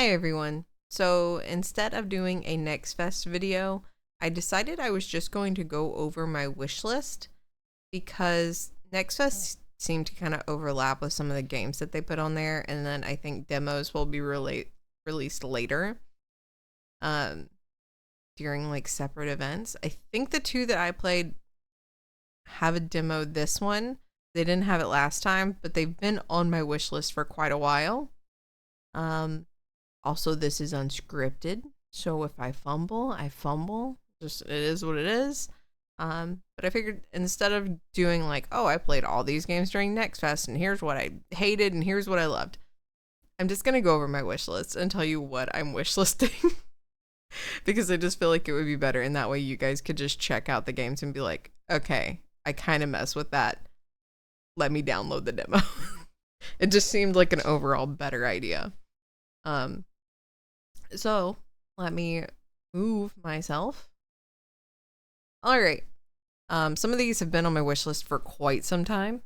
Hi everyone. So instead of doing a Next Fest video, I decided I was just going to go over my wish list because Next Fest seemed to kind of overlap with some of the games that they put on there, and then I think demos will be released later during like separate events. I think the two that I played have a demo this one. They didn't have it last time, but they've been on my wish list for quite a while. Also, this is unscripted, so if I fumble, I fumble. Just it is what it is. But I figured instead of doing like, oh, I played all these games during Next Fest, and here's what I hated, and here's what I loved, I'm just gonna go over my wish list and tell you what I'm wish listing. Because I just feel like it would be better, and that way you guys could just check out the games and be like, okay, I kind of mess with that. Let me download the demo. It just seemed like an overall better idea. So let me move myself. All right. Some of these have been on my wish list for quite some time.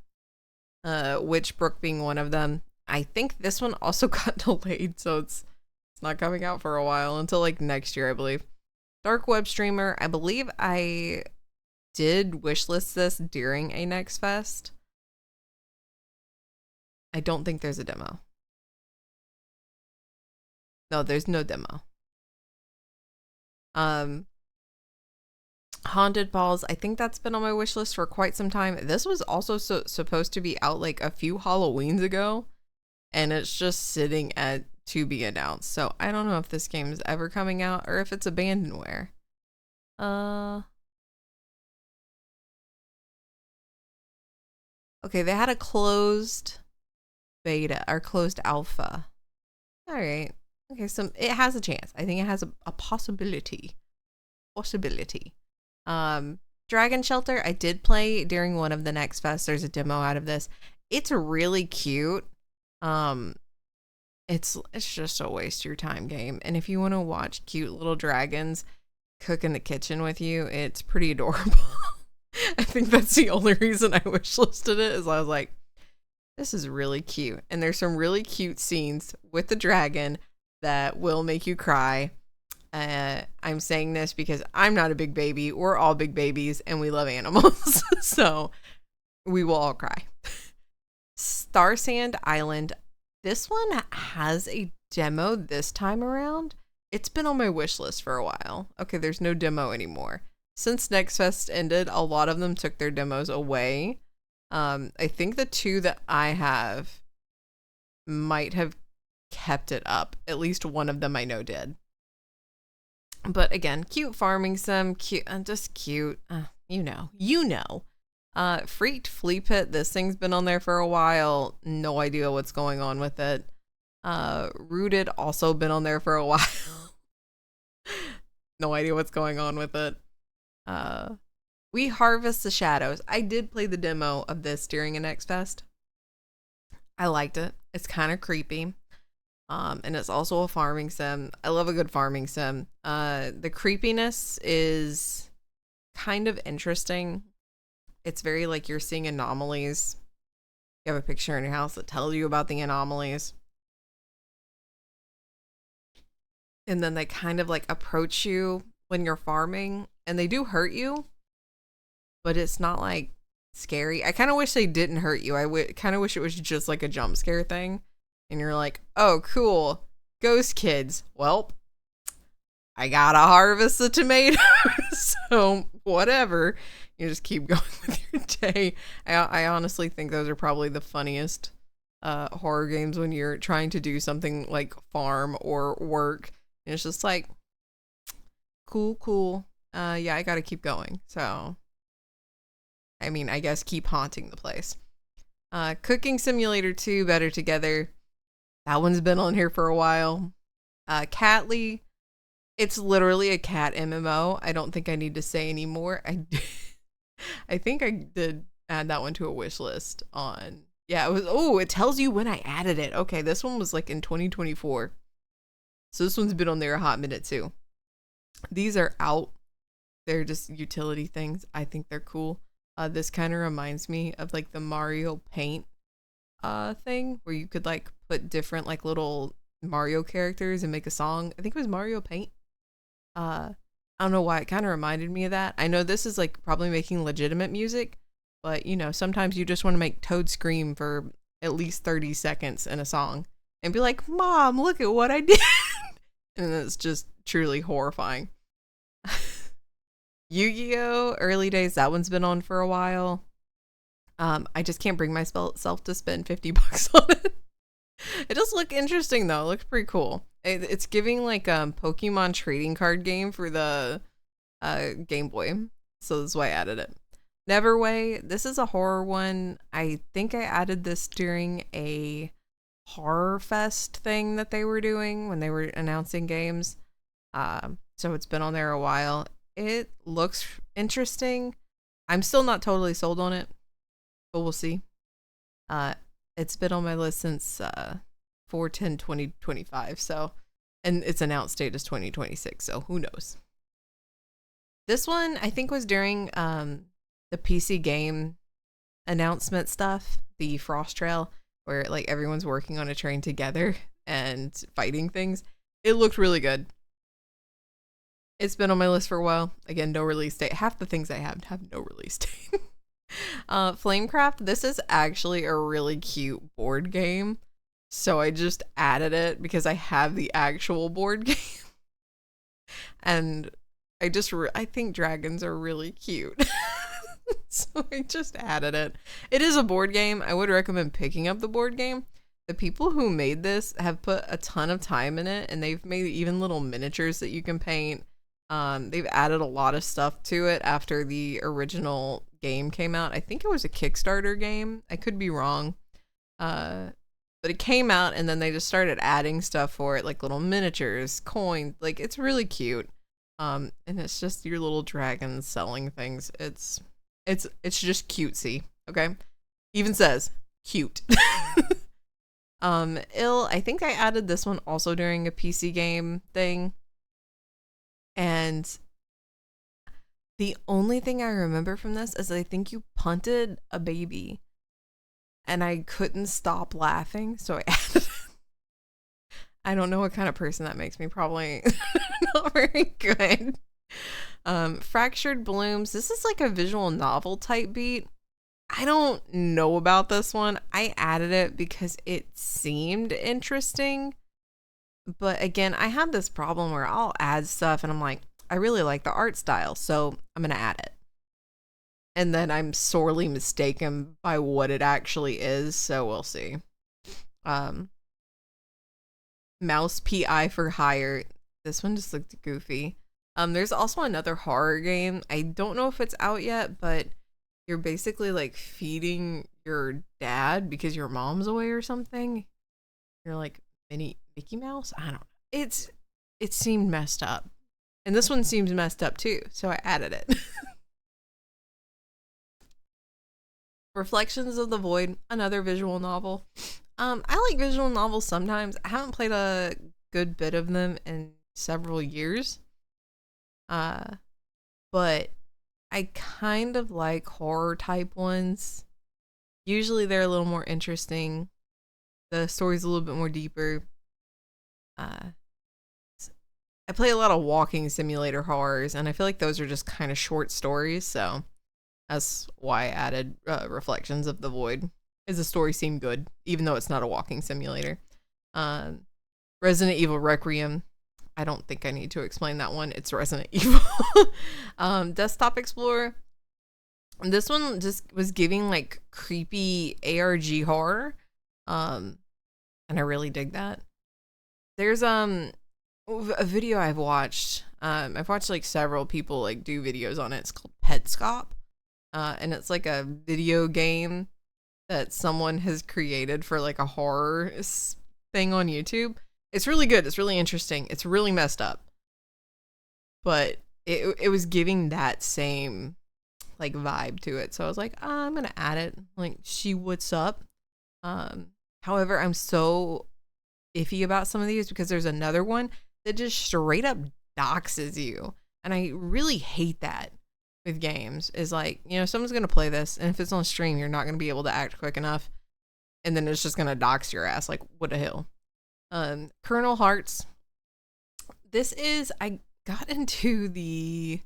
Witchbrook being one of them. I think this one also got delayed, so it's not coming out for a while until like next year, I believe. Dark Web Streamer. I believe I did wishlist this during a Next Fest. I don't think there's a demo. No, there's no demo. Haunted Balls, I think that's been on my wish list for quite some time. This was also supposed to be out like a few Halloweens ago, and it's just sitting at to be announced. So I don't know if this game is ever coming out or if it's abandonware. Okay, they had a closed beta or closed alpha. All right. Okay, so it has a chance. I think it has a possibility. Dragon Shelter, I did play during one of the Next Fest. There's a demo out of this. It's really cute. It's just a waste of your time game. And if you want to watch cute little dragons cook in the kitchen with you, it's pretty adorable. I think that's the only reason I wishlisted it, is I was like, this is really cute. And there's some really cute scenes with the dragon that will make you cry. I'm saying this because I'm not a big baby. We're all big babies and we love animals. So we will all cry. Star Sand Island. This one has a demo this time around. It's been on my wish list for a while. Okay, there's no demo anymore. Since Next Fest ended, a lot of them took their demos away. I think the two that I have might have kept it up. At least one of them I know did. But again, cute farming sim, cute, just cute. You know. Freaked Flea Pit. This thing's been on there for a while. No idea what's going on with it. Rooted, also been on there for a while. No idea what's going on with it. We Harvest the Shadows. I did play the demo of this during a Next Fest. I liked it. It's kind of creepy. And it's also a farming sim. I love a good farming sim. The creepiness is kind of interesting. It's very like you're seeing anomalies. You have a picture in your house that tells you about the anomalies. And then they kind of like approach you when you're farming, and they do hurt you, but it's not like scary. I kind of wish they didn't hurt you. I kind of wish it was just like a jump scare thing. And you're like, oh, cool. Ghost kids. Well, I gotta harvest the tomatoes. So whatever. You just keep going with your day. I honestly think those are probably the funniest horror games when you're trying to do something like farm or work. And it's just like, cool. Yeah, I gotta keep going. So, I mean, I guess keep haunting the place. Cooking Simulator 2, Better Together. That one's been on here for a while. Catly. It's literally a cat MMO. I don't think I need to say anymore. I think I did add that one to a wish list on. Yeah, it was. Oh, it tells you when I added it. Okay, this one was like in 2024. So this one's been on there a hot minute too. These are out. They're just utility things. I think they're cool. This kind of reminds me of like the Mario Paint thing where you could like put different like little Mario characters and make a song. I think it was Mario Paint. I don't know why, it kind of reminded me of that. I know this is like probably making legitimate music, but you know, sometimes you just want to make Toad scream for at least 30 seconds in a song and be like, Mom, look at what I did. And it's just truly horrifying. Yu-Gi-Oh! Early days, that one's been on for a while. I just can't bring myself to spend $50 on it. It does look interesting though. It looks pretty cool. It's giving like Pokemon trading card game for the Game Boy. So that's why I added it. Neverway, this is a horror one. I think I added this during a horror fest thing that they were doing when they were announcing games. So it's been on there a while. It looks interesting. I'm still not totally sold on it, but we'll see. It's been on my list since 4/10/2025, so, and its announced date is 2026, so who knows. This one I think was during the PC game announcement stuff, the Frost Trail, where like everyone's working on a train together and fighting things. It looked really good. It's been on my list for a while. Again, no release date. Half the things I have no release date. Flamecraft, this is actually a really cute board game. So I just added it because I have the actual board game. And I think dragons are really cute. So I just added it. It is a board game. I would recommend picking up the board game. The people who made this have put a ton of time in it, and they've made even little miniatures that you can paint. They've added a lot of stuff to it after the original game came out. I think it was a Kickstarter game. I could be wrong. But it came out and then they just started adding stuff for it, like little miniatures, coins. Like, it's really cute. And it's just your little dragons selling things. It's just cutesy. Okay. Even says cute. I think I added this one also during a PC game thing. And the only thing I remember from this is I think you punted a baby. And I couldn't stop laughing, so I added it. I don't know what kind of person that makes me. Probably not very good. Fractured Blooms. This is like a visual novel type beat. I don't know about this one. I added it because it seemed interesting. But again, I have this problem where I'll add stuff and I'm like, I really like the art style, so I'm going to add it. And then I'm sorely mistaken by what it actually is, so we'll see. Mouse PI for Hire. This one just looked goofy. There's also another horror game. I don't know if it's out yet, but you're basically like feeding your dad because your mom's away or something. You're like Mickey Mouse? I don't know. It seemed messed up. And this one seems messed up too, so I added it. Reflections of the Void, another visual novel. I like visual novels sometimes. I haven't played a good bit of them in several years. But I kind of like horror type ones. Usually they're a little more interesting. The story's a little bit more deeper. I play a lot of walking simulator horrors, and I feel like those are just kind of short stories, so that's why I added Reflections of the Void. Is the story seemed good, even though it's not a walking simulator. Resident Evil Requiem. I don't think I need to explain that one. It's Resident Evil. Desktop Explorer. This one just was giving like creepy ARG horror. And I really dig that. There's a video I've watched. I've watched like several people like do videos on it. It's called Petscop. And it's like a video game that someone has created for like a horror thing on YouTube. It's really good. It's really interesting. It's really messed up. But it was giving that same like vibe to it. So I was like, I'm going to add it. Like, she what's up? However, I'm so iffy about some of these because there's another one that just straight up doxes you. And I really hate that with games. Is like, you know, someone's going to play this, and if it's on stream, you're not going to be able to act quick enough. And then it's just going to dox your ass. Like, what the hell? Kernel Hearts. This is, I got into the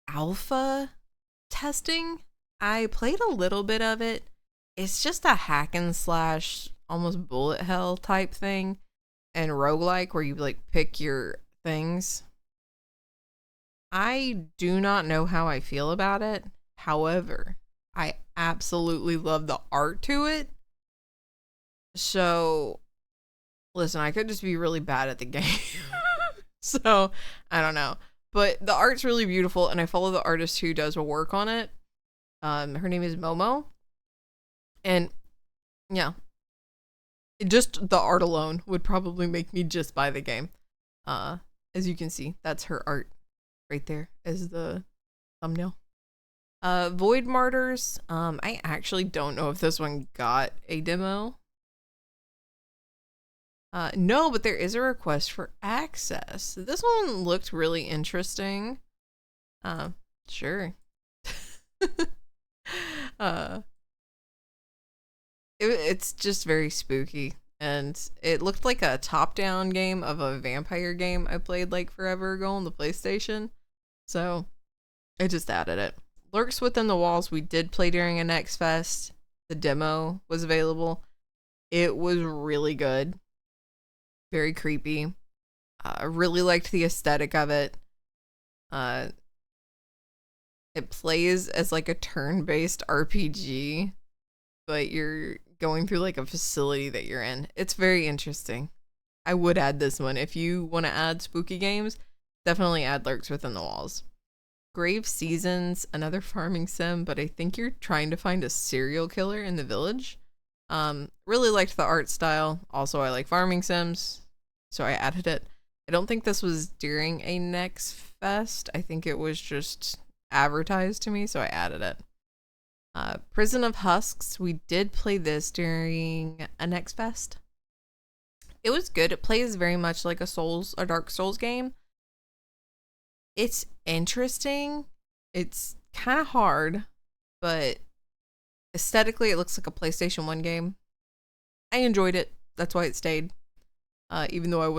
alpha testing. I played a little bit of it. It's just a hack and slash, almost bullet hell type thing, and roguelike where you like pick your things. I do not know how I feel about it. However, I absolutely love the art to it. So, listen, I could just be really bad at the game. So, I don't know. But the art's really beautiful, and I follow the artist who does work on it. Her name is Momo. And, yeah. Just the art alone would probably make me just buy the game. As you can see, that's her art right there as the thumbnail. Void Martyrs. I actually don't know if this one got a demo. No, but there is a request for access. This one looked really interesting. Sure. It's just very spooky, and it looked like a top-down game of a vampire game I played like forever ago on the PlayStation. So I just added it. Lurks Within the Walls we did play during a Next Fest. The demo was available. It was really good. Very creepy. I really liked the aesthetic of it. It plays as like a turn-based RPG, but you're going through like a facility that you're in. It's very interesting. I would add this one. If you want to add spooky games, definitely add Lurks Within the Walls. Grave Seasons, another farming sim, but I think you're trying to find a serial killer in the village. Really liked the art style. Also, I like farming sims, so I added it. I don't think this was during a Next Fest. I think it was just advertised to me, so I added it. Prison of Husks. We did play this during a Next Fest. It was good. It plays very much like a Dark Souls game. It's interesting. It's kind of hard, but aesthetically it looks like a PlayStation 1 game. I enjoyed it. That's why it stayed. Even though I'm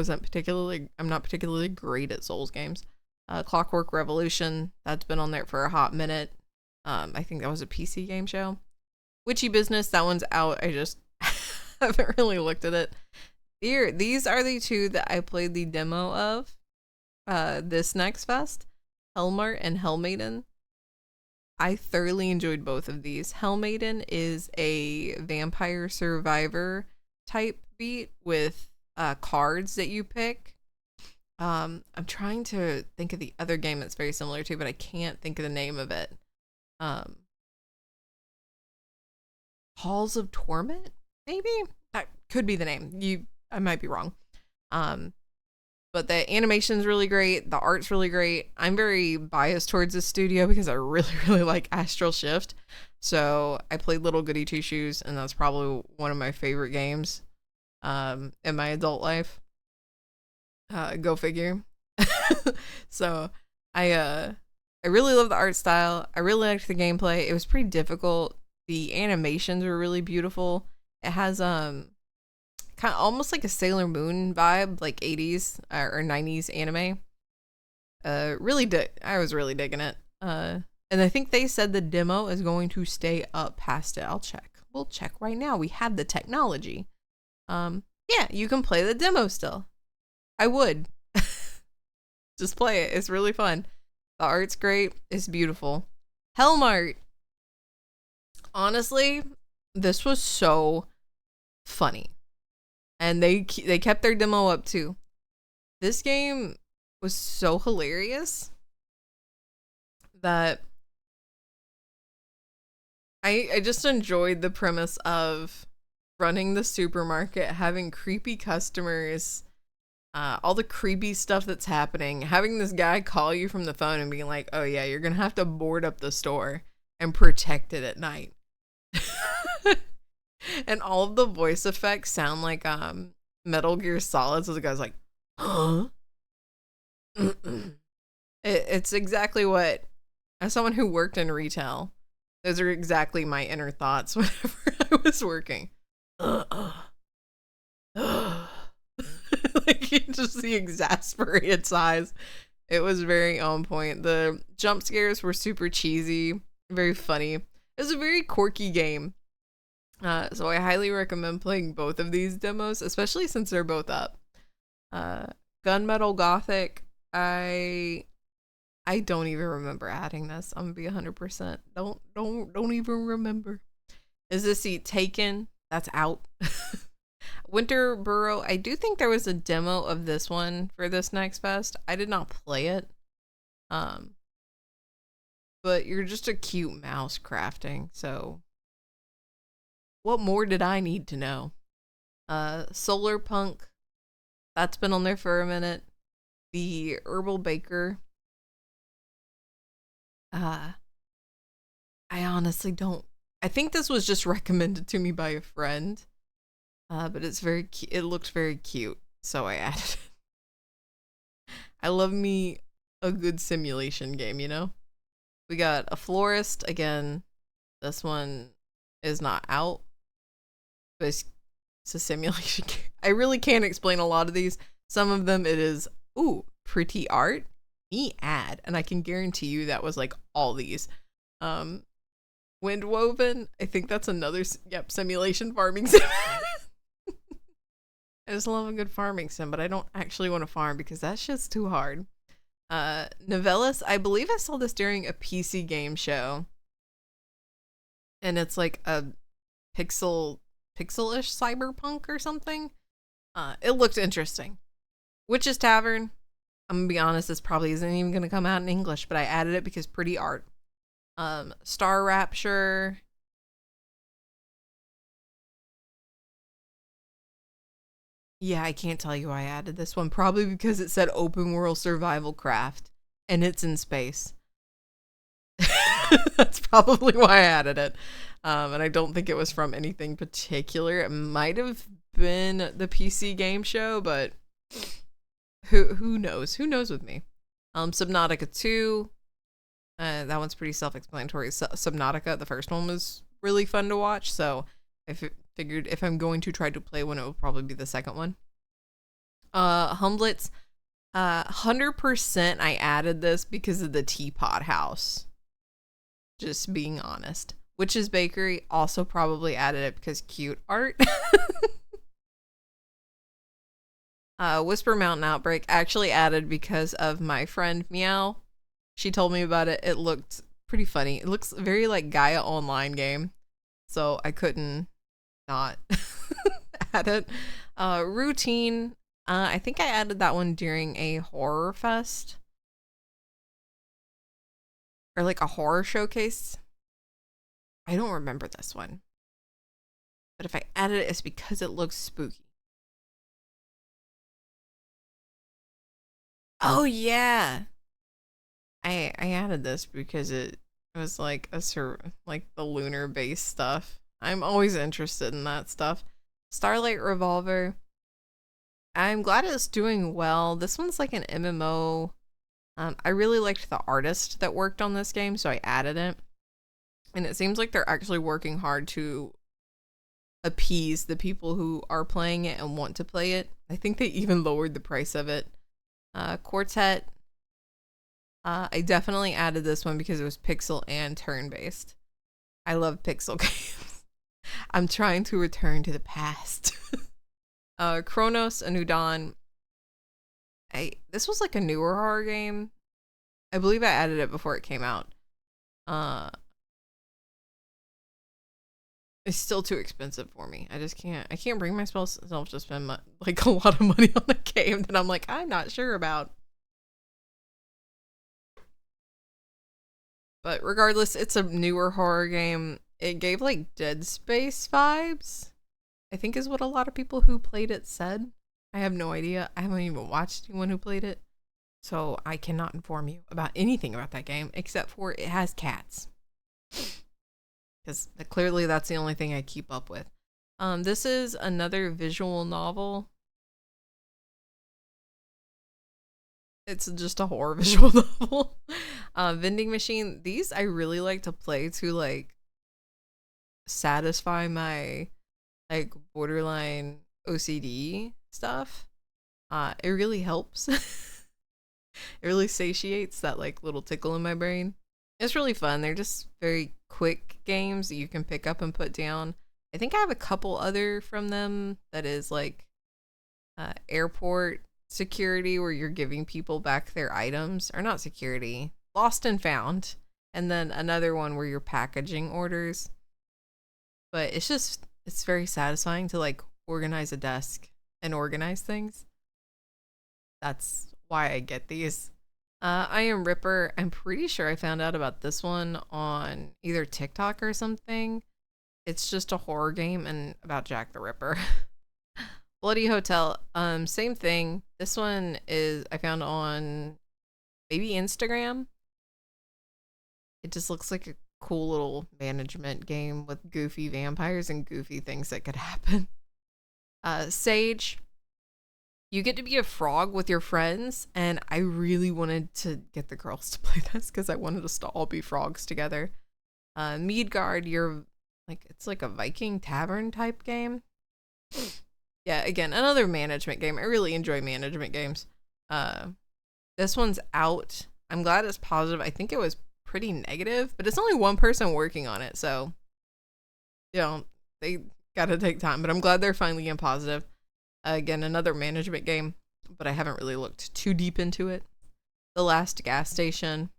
not particularly great at Souls games. Clockwork Revolution, that's been on there for a hot minute. I think that was a PC game show. Witchy Business, that one's out. I just haven't really looked at it. These are the two that I played the demo of this Next Fest. Hellmart and Hellmaiden. I thoroughly enjoyed both of these. Hellmaiden is a vampire survivor type beat with cards that you pick. I'm trying to think of the other game that's very similar to, but I can't think of the name of it. Halls of Torment, maybe? That could be the name. I might be wrong. But the animation's really great. The art's really great. I'm very biased towards this studio because I really, really like Astral Shift. So I played Little Goody Two Shoes, and that's probably one of my favorite games in my adult life. Go figure. So I really love the art style. I really liked the gameplay. It was pretty difficult. The animations were really beautiful. It has kind of almost like a Sailor Moon vibe, like 80s or 90s anime. I was really digging it. And I think they said the demo is going to stay up past it. I'll check. We'll check right now. We have the technology. Yeah, you can play the demo still. I would. Just play it. It's really fun. The art's great. It's beautiful. Hellmart. Honestly, this was so funny. And they kept their demo up too. This game was so hilarious that I just enjoyed the premise of running the supermarket, having creepy customers, all the creepy stuff that's happening, having this guy call you from the phone and being like, oh yeah, you're gonna have to board up the store and protect it at night. And all of the voice effects sound like Metal Gear Solid, so the guy's like, huh? It's exactly what, as someone who worked in retail, those are exactly my inner thoughts whenever I was working. Like, you just the exasperated sighs. It was very on point. The jump scares were super cheesy, very funny. It was a very quirky game. So I highly recommend playing both of these demos, especially since they're both up. Gunmetal Gothic, I don't even remember adding this. I'm gonna be 100%. Don't even remember. Is this the Taken? That's out. Winter Burrow. I do think there was a demo of this one for this next fest. I did not play it. But you're just a cute mouse crafting, so what more did I need to know? Solar Punk. That's been on there for a minute. The Herbal Baker. I honestly don't. I think this was just recommended to me by a friend. But it's very it looks very cute, so I added it. I love me a good simulation game, you know? We got a Florist again. This one is not out, but it's a simulation game. I really can't explain a lot of these. Some of them it is, ooh, pretty art. Me add, and I can guarantee you that was like all these. Windwoven, I think that's another simulation farming sim. I just love a good farming sim, but I don't actually want to farm because that shit's too hard. Novellas, I believe I saw this during a PC game show. And it's like a pixel-ish cyberpunk or something. It looked interesting. Witch's Tavern, I'm gonna be honest, this probably isn't even gonna come out in English, but I added it because pretty art. Star Rapture. Yeah, I can't tell you why I added this one. Probably because it said open world survival craft and it's in space. That's probably why I added it. And I don't think it was from anything particular. It might have been the PC game show, but who knows? Who knows with me? Subnautica 2. That one's pretty self-explanatory. Subnautica, the first one, was really fun to watch, so I figured if I'm going to try to play one, it will probably be the second one. Humblets, 100% I added this because of the Teapot House. Just being honest. Witch's Bakery, also probably added it because cute art. Whisper Mountain Outbreak, actually added because of my friend Meow. She told me about it. It looked pretty funny. It looks very like Gaia Online game. So I couldn't not add it. Routine. I think I added that one during a horror fest. Or like a horror showcase. I don't remember this one. But if I added it, it's because it looks spooky. Oh yeah. I added this because it was like like the lunar based stuff. I'm always interested in that stuff. Starlight Revolver. I'm glad it's doing well. This one's like an MMO. I really liked the artist that worked on this game, so I added it. And it seems like they're actually working hard to appease the people who are playing it and want to play it. I think they even lowered the price of it. Quartet. I definitely added this one because it was pixel and turn-based. I love pixel games. I'm trying to return to the past. Chronos, A New Dawn. This was like a newer horror game. I believe I added it before it came out. It's still too expensive for me. I can't bring myself to spend like a lot of money on a game that I'm like, I'm not sure about. But regardless, it's a newer horror game. It gave like Dead Space vibes, I think is what a lot of people who played it said. I have no idea. I haven't even watched anyone who played it. So I cannot inform you about anything about that game except for it has cats. Because clearly that's the only thing I keep up with. This is another visual novel. It's just a horror visual novel. Vending machine. These I really like to play to like satisfy my like borderline OCD stuff. It really helps. It really satiates that like little tickle in my brain. It's really fun. They're just very quick games that you can pick up and put down. I think I have a couple other from them that is like airport security where you're giving people back their items, or not security, lost and found. And then another one where you're packaging orders. But it's very satisfying to like organize a desk and organize things. That's why I get these. I Am Ripper. I'm pretty sure I found out about this one on either TikTok or something. It's just a horror game and about Jack the Ripper. Bloody Hotel. Same thing. This one is I found on maybe Instagram. It just looks like a cool little management game with goofy vampires and goofy things that could happen. Sage. You get to be a frog with your friends, and I really wanted to get the girls to play this because I wanted us to all be frogs together. Midgard, you're like, it's like a Viking tavern type game. Yeah, again, another management game. I really enjoy management games. This one's out. I'm glad it's positive. I think it was pretty negative, but it's only one person working on it, so they gotta take time. But I'm glad they're finally in positive. Again, another management game, but I haven't really looked too deep into it. The Last Gas Station.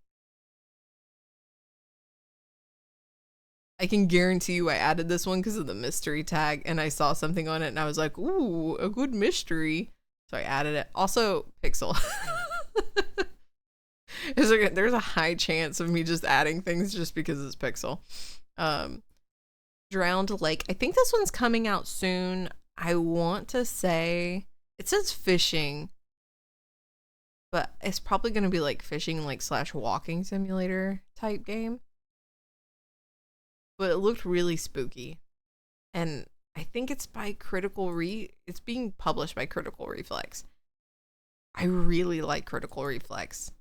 I can guarantee you I added this one because of the mystery tag, and I saw something on it, and I was like, ooh, a good mystery. So I added it. Also, Pixel. There's a high chance of me just adding things just because it's Pixel. Drowned Lake. I think this one's coming out soon. I want to say it says fishing, but it's probably going to be like fishing like / walking simulator type game. But it looked really spooky, and I think it's by it's being published by Critical Reflex. I really like Critical Reflex.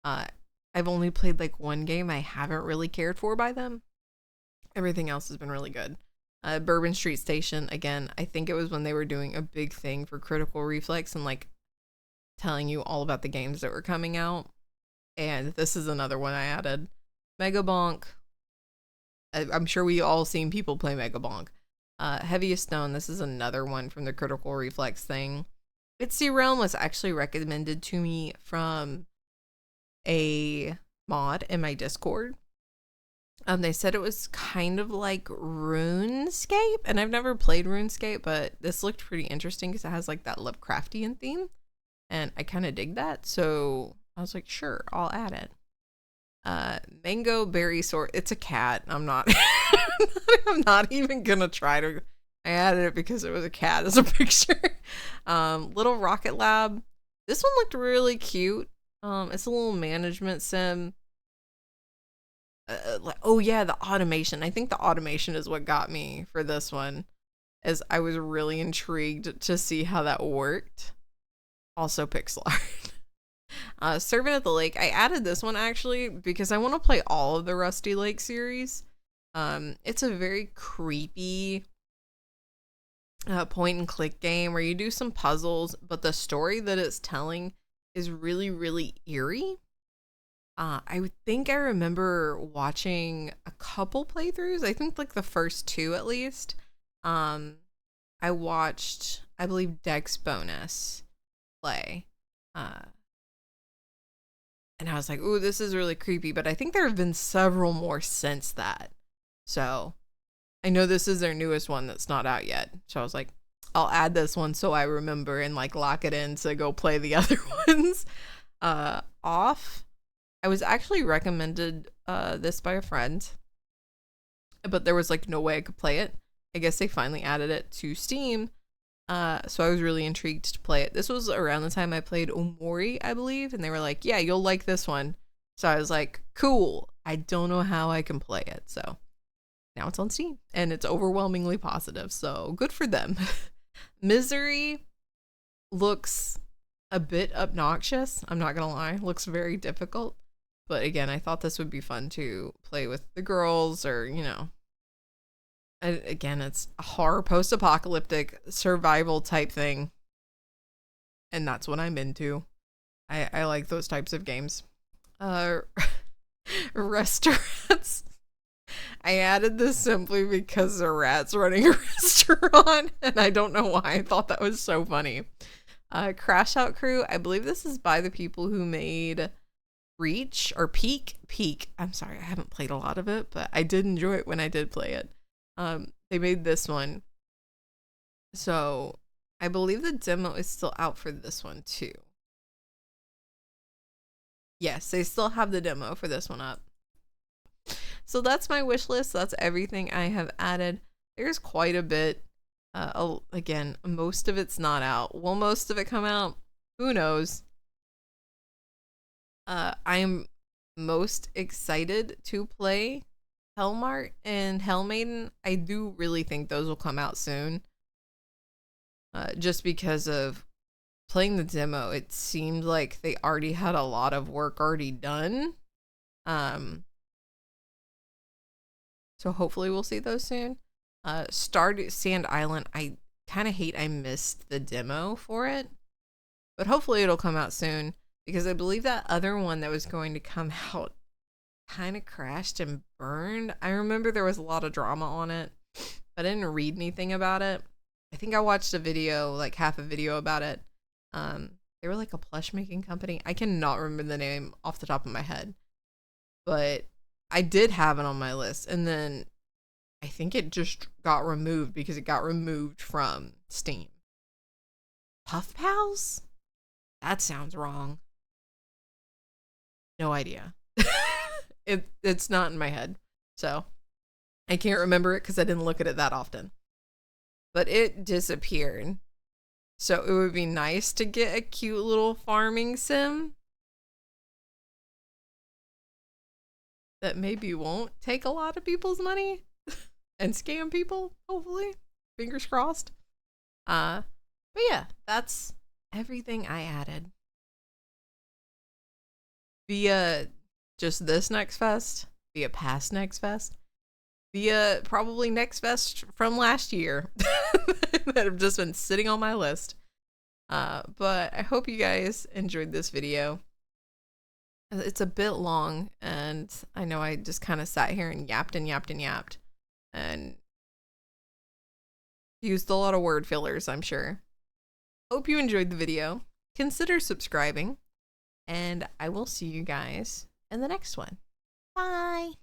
I've only played like one game I haven't really cared for by them. Everything else has been really good. Bourbon Street Station, again, I think it was when they were doing a big thing for Critical Reflex and like telling you all about the games that were coming out. And this is another one I added. Mega Bonk. I'm sure we all seen people play Mega Bonk. Heaviest Stone, this is another one from the Critical Reflex thing. Itsy Realm was actually recommended to me from a mod in my Discord. They said it was kind of like RuneScape, and I've never played RuneScape, but this looked pretty interesting because it has like that Lovecraftian theme, and I kind of dig that, so I was like, sure, I'll add it. Mango Berry Sword. It's a cat. I'm not even gonna try to. I added it because it was a cat as a picture. Little Rocket Lab. This one looked really cute. It's a little management sim. Oh yeah, the automation. I think the automation is what got me for this one, as I was really intrigued to see how that worked. Also pixel art. Servant at the Lake. I added this one actually because I want to play all of the Rusty Lake series. It's a very creepy point and click game where you do some puzzles, but the story that it's telling is really, really eerie. I think I remember watching a couple playthroughs. I think like the first two at least. I watched, I believe, Dex Bonus play. And I was like, ooh, this is really creepy. But I think there have been several more since that. So I know this is their newest one that's not out yet. So I was like, I'll add this one so I remember and like lock it in to go play the other ones. Off. I was actually recommended this by a friend, but there was like no way I could play it. I guess they finally added it to Steam, so I was really intrigued to play it. This was around the time I played Omori, I believe, and they were like, yeah, you'll like this one. So I was like, cool. I don't know how I can play it, so now it's on Steam, and it's overwhelmingly positive, so good for them. Misery looks a bit obnoxious, I'm not gonna lie. Looks very difficult. But again, I thought this would be fun to play with the girls, or, you know. Again, it's a horror post-apocalyptic survival type thing. and that's what I'm into. I like those types of games. Uh, restaurants. I added this simply because the rat's running a restaurant, and I don't know why I thought that was so funny. Crash Out Crew. I believe this is by the people who made Reach or Peak. I'm sorry, I haven't played a lot of it, but I did enjoy it when I did play it. They made this one. So I believe the demo is still out for this one too. Yes, they still have the demo for this one up. So that's my wish list. That's everything I have added. There's quite a bit. Again, most of it's not out. Will most of it come out? Who knows? I am most excited to play Hellmart and Hellmaiden. I do really think those will come out soon. Just because of playing the demo, it seemed like they already had a lot of work already done. So hopefully we'll see those soon. Sand Island, I kind of hate I missed the demo for it. But hopefully it'll come out soon. Because I believe that other one that was going to come out kind of crashed and burned. I remember there was a lot of drama on it. But I didn't read anything about it. I think I watched a video, like half a video about it. They were like a plush making company. I cannot remember the name off the top of my head. But I did have it on my list. And then I think it just got removed because it got removed from Steam. Puff Pals? That sounds wrong. No idea. It's not in my head. So I can't remember it because I didn't look at it that often. But it disappeared. So it would be nice to get a cute little farming sim that maybe won't take a lot of people's money and scam people, hopefully. Fingers crossed. But yeah, that's everything I added. Via just this Next Fest, via past Next Fest, via probably Next Fest from last year that have just been sitting on my list. But I hope you guys enjoyed this video. It's a bit long, and I know I just kind of sat here and yapped and used a lot of word fillers, I'm sure. Hope you enjoyed the video. Consider subscribing, and I will see you guys in the next one. Bye!